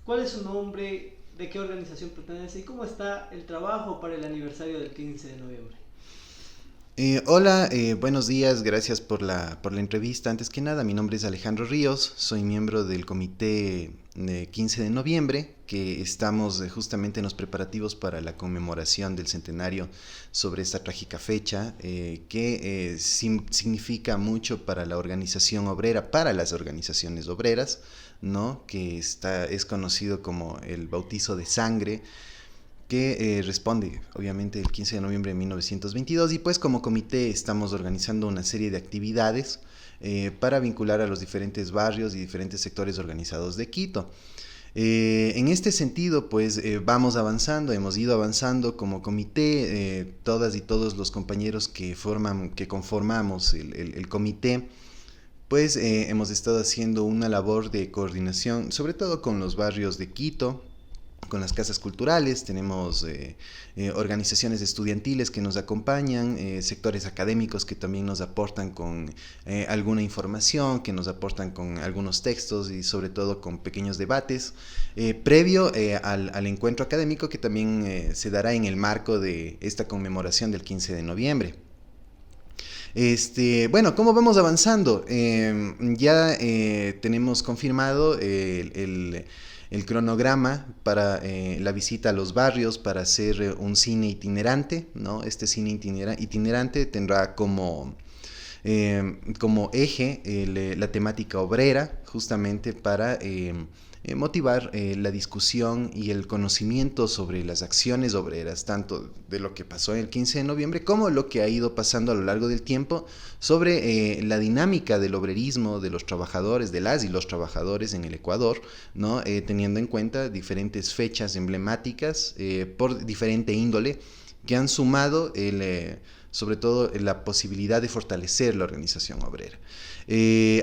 ¿Cuál es su nombre? ¿De qué organización pertenece? ¿Y cómo está el trabajo para el aniversario del 15 de noviembre? Hola, buenos días, gracias por la entrevista. Antes que nada, mi nombre es Alejandro Ríos, soy miembro del comité de 15 de noviembre, que estamos justamente en los preparativos para la conmemoración del centenario sobre esta trágica fecha, que significa mucho para la organización obrera, para las organizaciones obreras, ¿no? Que es conocido como el bautizo de sangre, que responde obviamente el 15 de noviembre de 1922, y pues como comité estamos organizando una serie de actividades para vincular a los diferentes barrios y diferentes sectores organizados de Quito. En este sentido, pues vamos avanzando, hemos ido avanzando como comité, todas y todos los compañeros que conformamos el comité, pues hemos estado haciendo una labor de coordinación, sobre todo con los barrios de Quito, con las casas culturales, tenemos organizaciones estudiantiles que nos acompañan, sectores académicos que también nos aportan con alguna información, que nos aportan con algunos textos y sobre todo con pequeños debates, previo al encuentro académico que también se dará en el marco de esta conmemoración del 15 de noviembre. Bueno, ¿cómo vamos avanzando? Ya tenemos confirmado el cronograma para la visita a los barrios, para hacer un cine itinerante, ¿no? Este cine itinerante tendrá como eje la temática obrera, justamente para motivar la discusión y el conocimiento sobre las acciones obreras, tanto de lo que pasó el 15 de noviembre como lo que ha ido pasando a lo largo del tiempo, sobre la dinámica del obrerismo, de los trabajadores, de las y los trabajadores en el Ecuador, ¿no? Teniendo en cuenta diferentes fechas emblemáticas por diferente índole que han sumado sobre todo la posibilidad de fortalecer la organización obrera.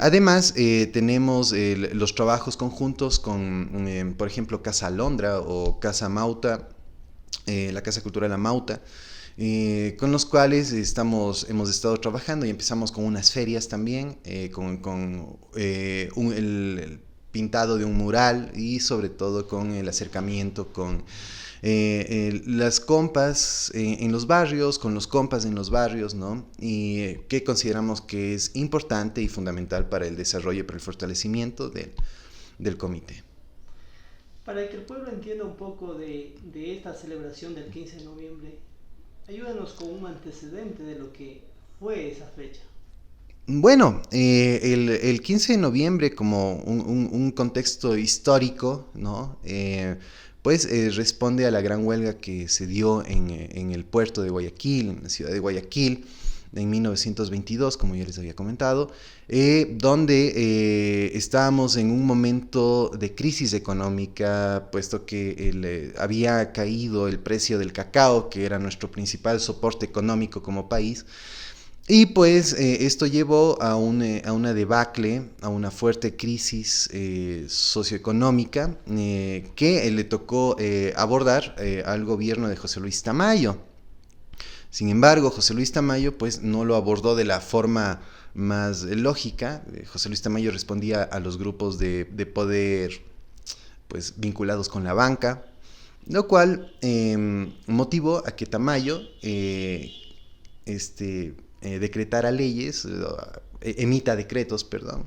Además, tenemos los trabajos conjuntos con, por ejemplo, Casa Alondra o Casa Mauta, la Casa Cultural La Mauta, con los cuales hemos estado trabajando y empezamos con unas ferias también, el pintado de un mural y sobre todo con el acercamiento con las compas en los barrios, con los compas en los barrios, ¿no? Y que consideramos que es importante y fundamental para el desarrollo y para el fortalecimiento del comité. Para que el pueblo entienda un poco de esta celebración del 15 de noviembre, ayúdanos con un antecedente de lo que fue esa fecha. Bueno, el 15 de noviembre como un contexto histórico, ¿no? Pues responde a la gran huelga que se dio en el puerto de Guayaquil, en la ciudad de Guayaquil, en 1922, como ya les había comentado, donde estábamos en un momento de crisis económica, puesto que había caído el precio del cacao, que era nuestro principal soporte económico como país. Y pues esto llevó a una debacle, a una fuerte crisis socioeconómica que le tocó abordar al gobierno de José Luis Tamayo. Sin embargo, José Luis Tamayo pues no lo abordó de la forma más lógica. José Luis Tamayo respondía a los grupos de poder pues vinculados con la banca, lo cual motivó a que Tamayo decretara leyes, emita decretos, perdón,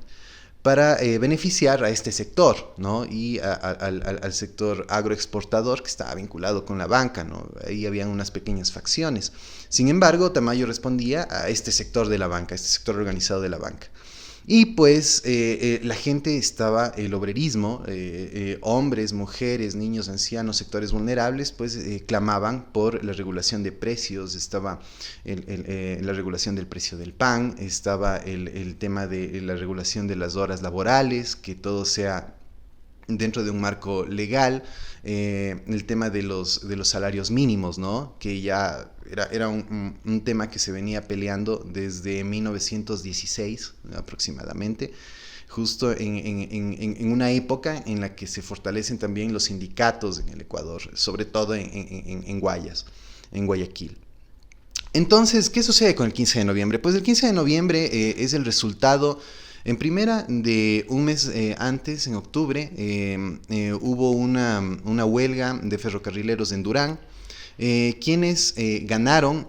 para beneficiar a este sector, ¿no? Y al sector agroexportador que estaba vinculado con la banca, ¿no? Ahí habían unas pequeñas facciones. Sin embargo, Tamayo respondía a este sector de la banca, a este sector organizado de la banca. Y pues la gente estaba, el obrerismo, hombres, mujeres, niños, ancianos, sectores vulnerables, pues clamaban por la regulación de precios, estaba la regulación del precio del pan, estaba el tema de la regulación de las horas laborales, que todo sea dentro de un marco legal, el tema de los salarios mínimos, ¿no? Que ya era un tema que se venía peleando desde 1916 aproximadamente, justo en una época en la que se fortalecen también los sindicatos en el Ecuador, sobre todo en Guayas, en Guayaquil. Entonces, ¿qué sucede con el 15 de noviembre? Pues el 15 de noviembre es el resultado En primera, de un mes antes, en octubre, hubo una huelga de ferrocarrileros en Durán, quienes ganaron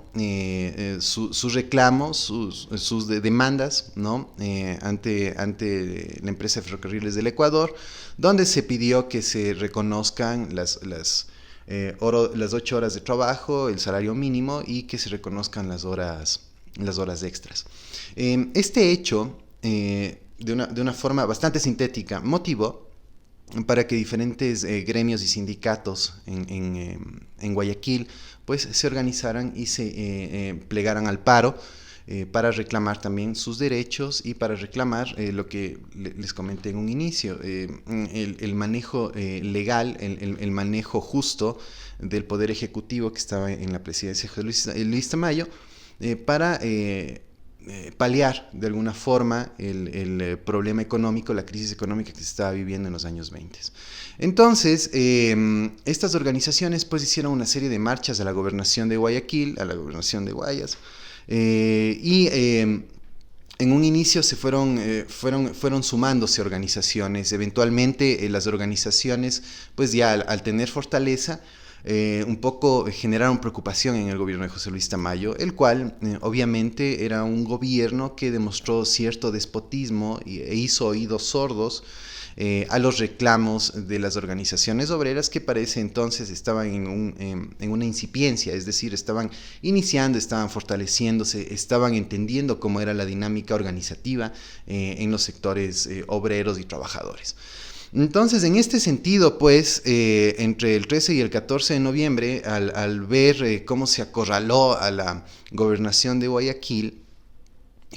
sus reclamos, sus demandas, ¿no? ante la empresa de ferrocarriles del Ecuador, donde se pidió que se reconozcan las 8 horas de trabajo, el salario mínimo, y que se reconozcan las horas extras. Este hecho, de una forma bastante sintética, motivó para que diferentes gremios y sindicatos en Guayaquil pues se organizaran y se plegaran al paro para reclamar también sus derechos y para reclamar lo que les comenté en un inicio, el manejo legal, el manejo justo del poder ejecutivo que estaba en la presidencia de Luis Tamayo, para paliar de alguna forma el problema económico, la crisis económica que se estaba viviendo en los años 20. Entonces, estas organizaciones pues hicieron una serie de marchas a la gobernación de Guayaquil, a la gobernación de Guayas, en un inicio se fueron sumándose organizaciones. Eventualmente las organizaciones, pues ya al tener fortaleza, un poco generaron preocupación en el gobierno de José Luis Tamayo, el cual obviamente era un gobierno que demostró cierto despotismo e hizo oídos sordos a los reclamos de las organizaciones obreras, que para ese entonces estaban en una incipiencia, es decir, estaban iniciando, estaban fortaleciéndose, estaban entendiendo cómo era la dinámica organizativa en los sectores obreros y trabajadores. Entonces, en este sentido, pues, entre el 13 y el 14 de noviembre, al ver cómo se acorraló a la gobernación de Guayaquil,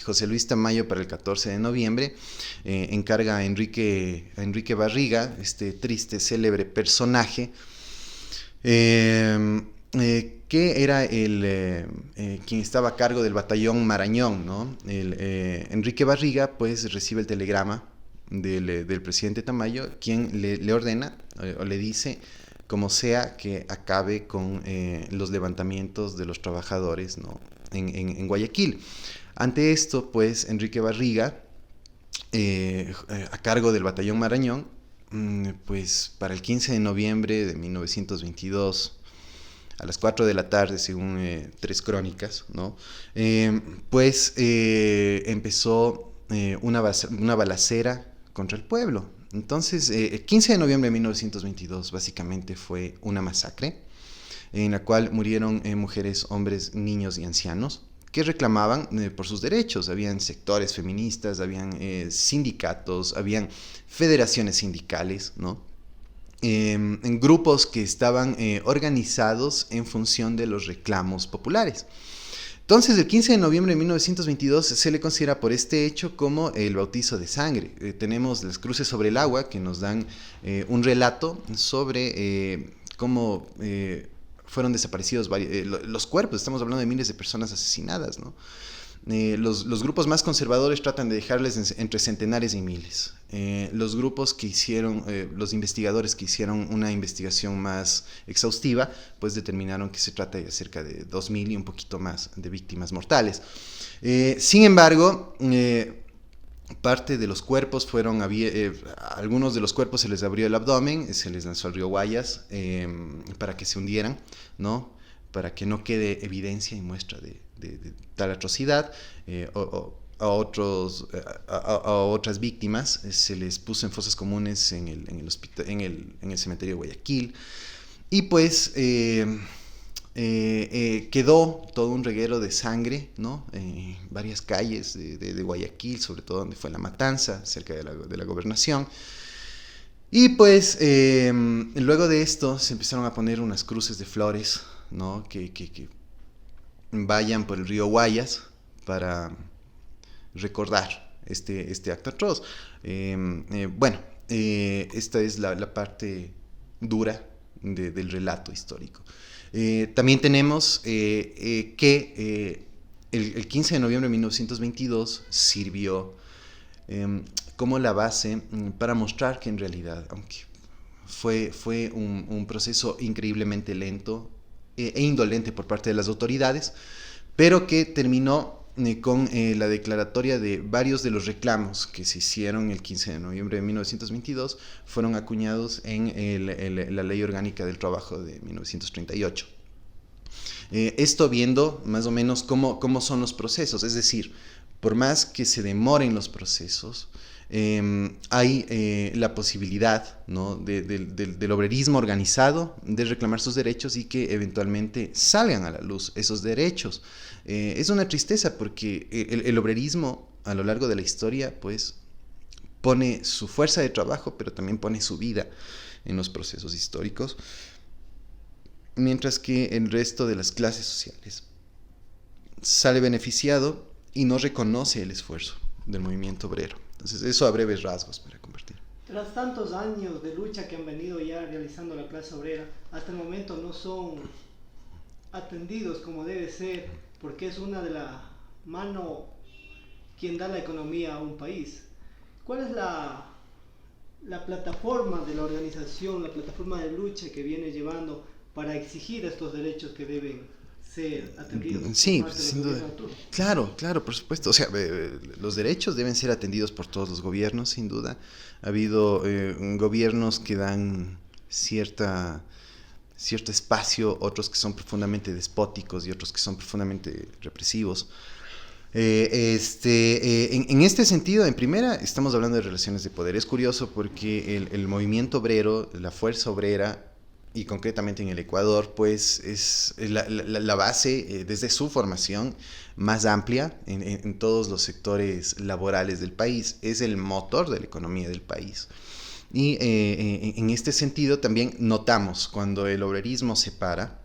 José Luis Tamayo para el 14 de noviembre encarga a Enrique Barriga, este triste, célebre personaje, que era quien estaba a cargo del batallón Marañón, ¿no? Enrique Barriga pues recibe el telegrama del presidente Tamayo, quien le ordena o le dice, como sea, que acabe con los levantamientos de los trabajadores, ¿no? en Guayaquil. Ante esto, pues, Enrique Barriga, a cargo del batallón Marañón, pues para el 15 de noviembre de 1922, a las 4 de la tarde, según Tres Crónicas, ¿no? Pues empezó una balacera contra el pueblo. Entonces, el 15 de noviembre de 1922 básicamente fue una masacre en la cual murieron mujeres, hombres, niños y ancianos que reclamaban por sus derechos. Habían sectores feministas, habían sindicatos, habían federaciones sindicales, ¿no? En grupos que estaban organizados en función de los reclamos populares. Entonces, el 15 de noviembre de 1922 se le considera por este hecho como el bautizo de sangre. Tenemos las cruces sobre el agua que nos dan un relato sobre cómo fueron desaparecidos los cuerpos. Estamos hablando de miles de personas asesinadas, ¿no? Los grupos más conservadores tratan de dejarles entre centenares y miles. Los grupos que hicieron, los investigadores que hicieron una investigación más exhaustiva, pues determinaron que se trata de cerca de 2.000 y un poquito más de víctimas mortales. Sin embargo, parte de los cuerpos algunos de los cuerpos se les abrió el abdomen, se les lanzó al río Guayas para que se hundieran, ¿no? Para que no quede evidencia y muestra de tal atrocidad. A otras víctimas se les puso en fosas comunes en el cementerio de Guayaquil. Y pues quedó todo un reguero de sangre, ¿no? Varias calles de Guayaquil, sobre todo donde fue la matanza, cerca de la gobernación. Y pues luego de esto se empezaron a poner unas cruces de flores, ¿no? que vayan por el río Guayas para recordar este acto atroz. Esta es la parte dura del relato histórico. También tenemos que el 15 de noviembre de 1922 sirvió como la base para mostrar que en realidad, aunque fue un proceso increíblemente lento e indolente por parte de las autoridades, pero que terminó con la declaratoria de varios de los reclamos que se hicieron el 15 de noviembre de 1922, fueron acuñados en la Ley Orgánica del Trabajo de 1938. Esto viendo más o menos cómo son los procesos, es decir, por más que se demoren los procesos, hay la posibilidad, ¿no?, del obrerismo organizado de reclamar sus derechos y que eventualmente salgan a la luz esos derechos. Es una tristeza porque el obrerismo a lo largo de la historia pues pone su fuerza de trabajo, pero también pone su vida en los procesos históricos, mientras que el resto de las clases sociales sale beneficiado y no reconoce el esfuerzo del movimiento obrero. Entonces, eso a breves rasgos para compartir. Tras tantos años de lucha que han venido ya realizando la clase obrera, hasta el momento no son atendidos como debe ser, porque es una de la mano quien da la economía a un país. ¿Cuál es la plataforma de la organización, la plataforma de lucha que viene llevando para exigir estos derechos que deben ser atendidos? Sí, sin duda. Claro, por supuesto. O sea, los derechos deben ser atendidos por todos los gobiernos, sin duda. Ha habido gobiernos que dan cierto espacio, otros que son profundamente despóticos y otros que son profundamente represivos. En este sentido, en primera, estamos hablando de relaciones de poder. Es curioso porque el movimiento obrero, la fuerza obrera, y concretamente en el Ecuador, pues es la base desde su formación más amplia en todos los sectores laborales del país, es el motor de la economía del país. Y en este sentido también notamos cuando el obrerismo se para,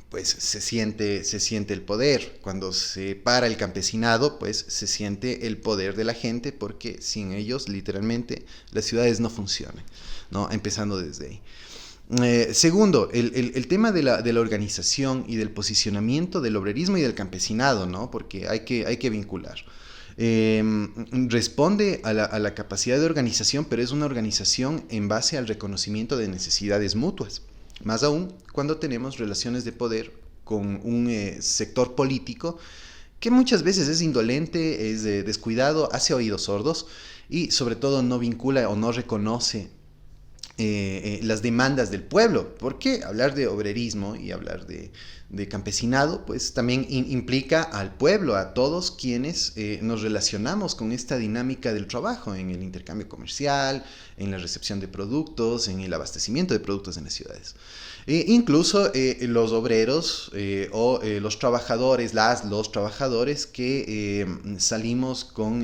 pues se siente el poder. Cuando se para el campesinado, pues se siente el poder de la gente, porque sin ellos, literalmente, las ciudades no funcionan, ¿no? Empezando desde ahí. Segundo, el tema de la organización y del posicionamiento del obrerismo y del campesinado, ¿no? Porque hay que vincular. Responde a la capacidad de organización, pero es una organización en base al reconocimiento de necesidades mutuas. Más aún cuando tenemos relaciones de poder con un sector político que muchas veces es indolente, es descuidado, hace oídos sordos y sobre todo no vincula o no reconoce las demandas del pueblo, porque hablar de obrerismo y hablar de campesinado pues también implica al pueblo, a todos quienes nos relacionamos con esta dinámica del trabajo en el intercambio comercial, en la recepción de productos, en el abastecimiento de productos en las ciudades. Incluso los obreros o los trabajadores, los trabajadores que salimos con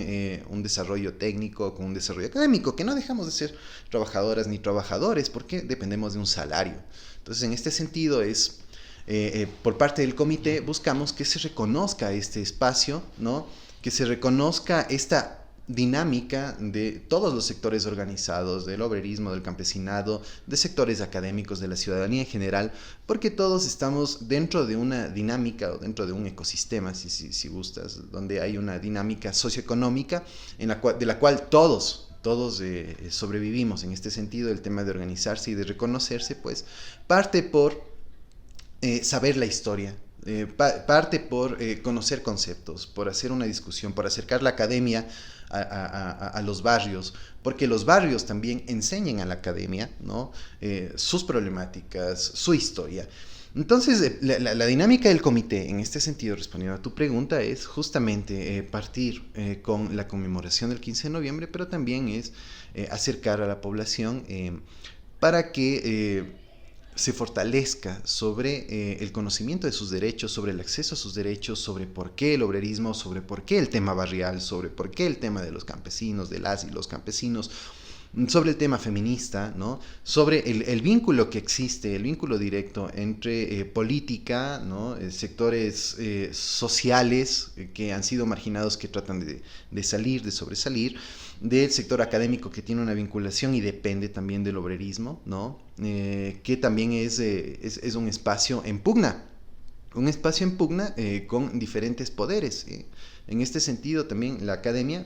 un desarrollo técnico, con un desarrollo académico, que no dejamos de ser trabajadoras ni trabajadores porque dependemos de un salario. Entonces, en este sentido es, por parte del comité, buscamos que se reconozca este espacio, ¿no? Que se reconozca esta dinámica de todos los sectores organizados, del obrerismo, del campesinado, de sectores académicos, de la ciudadanía en general, porque todos estamos dentro de una dinámica o dentro de un ecosistema, si gustas, donde hay una dinámica socioeconómica de la cual todos sobrevivimos. En este sentido, el tema de organizarse y de reconocerse, pues, parte por saber la historia, parte por conocer conceptos, por hacer una discusión, por acercar la academia a los barrios, porque los barrios también enseñan a la academia, ¿no? Sus problemáticas, su historia. Entonces, la dinámica del comité, en este sentido, respondiendo a tu pregunta, es justamente partir con la conmemoración del 15 de noviembre, pero también es acercar a la población para que se fortalezca sobre el conocimiento de sus derechos, sobre el acceso a sus derechos, sobre por qué el obrerismo, sobre por qué el tema barrial, sobre por qué el tema de los campesinos, de las y los campesinos, sobre el tema feminista, ¿no? Sobre el vínculo que existe, el vínculo directo entre política, ¿no? Sectores sociales que han sido marginados, que tratan de salir, de sobresalir, del sector académico que tiene una vinculación y depende también del obrerismo, ¿no? Que también es un espacio en pugna, con diferentes poderes. En este sentido también la academia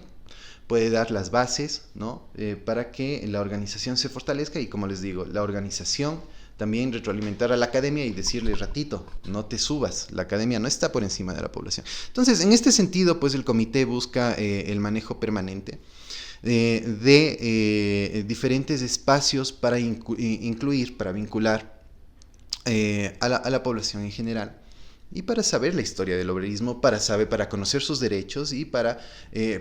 puede dar las bases, ¿no? Para que la organización se fortalezca y, como les digo, la organización También retroalimentar a la academia y decirle, ratito, no te subas, la academia no está por encima de la población. Entonces, en este sentido, pues el comité busca el manejo permanente de diferentes espacios para incluir, para vincular a la población en general, y para saber la historia del obrerismo, para conocer sus derechos y para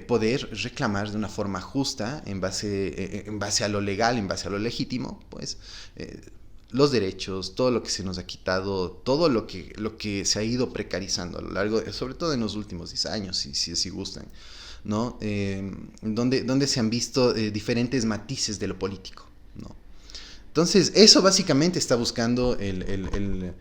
poder reclamar de una forma justa, en base a lo legal, en base a lo legítimo, pues los derechos, todo lo que se nos ha quitado, todo lo que se ha ido precarizando a lo largo, sobre todo en los últimos 10 años, si así gustan, ¿no? Donde se han visto diferentes matices de lo político, ¿no? Entonces, eso básicamente está buscando el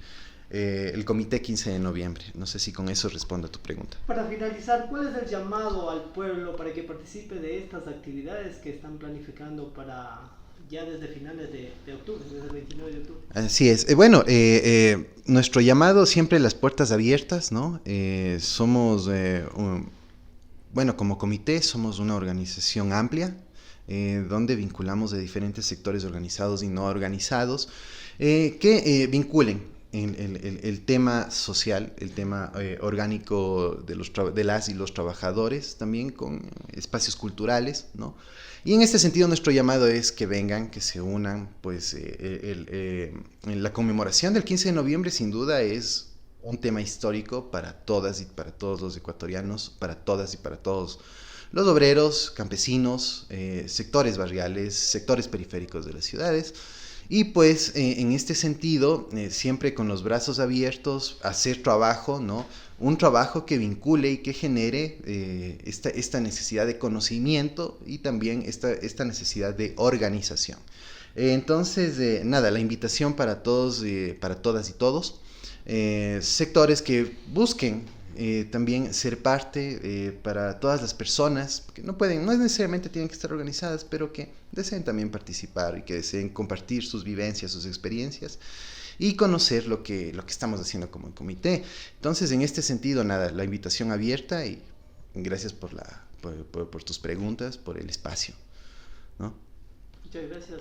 Comité 15 de Noviembre. No sé si con eso respondo a tu pregunta. Para finalizar, ¿cuál es el llamado al pueblo para que participe de estas actividades que están planificando para ya desde finales de octubre, desde el 29 de octubre? Así es. Bueno, nuestro llamado siempre las puertas abiertas, ¿no? Bueno, como comité somos una organización amplia, donde vinculamos de diferentes sectores organizados y no organizados, que vinculen el tema social, el tema orgánico de las y los trabajadores, también con espacios culturales, ¿no? Y en este sentido nuestro llamado es que vengan, que se unan, pues la conmemoración del 15 de noviembre sin duda es un tema histórico para todas y para todos los ecuatorianos, para todas y para todos los obreros, campesinos, sectores barriales, sectores periféricos de las ciudades. Y pues en este sentido, siempre con los brazos abiertos, hacer trabajo, ¿no? Un trabajo que vincule y que genere esta necesidad de conocimiento y también esta necesidad de organización. Entonces, nada, la invitación para todos, para todas y todos, sectores que busquen también ser parte para todas las personas que no necesariamente tienen que estar organizadas, pero que deseen también participar y que deseen compartir sus vivencias, sus experiencias y conocer lo que estamos haciendo como comité. Entonces, en este sentido, nada, la invitación abierta y gracias por tus preguntas, por el espacio, ¿no? Muchas gracias.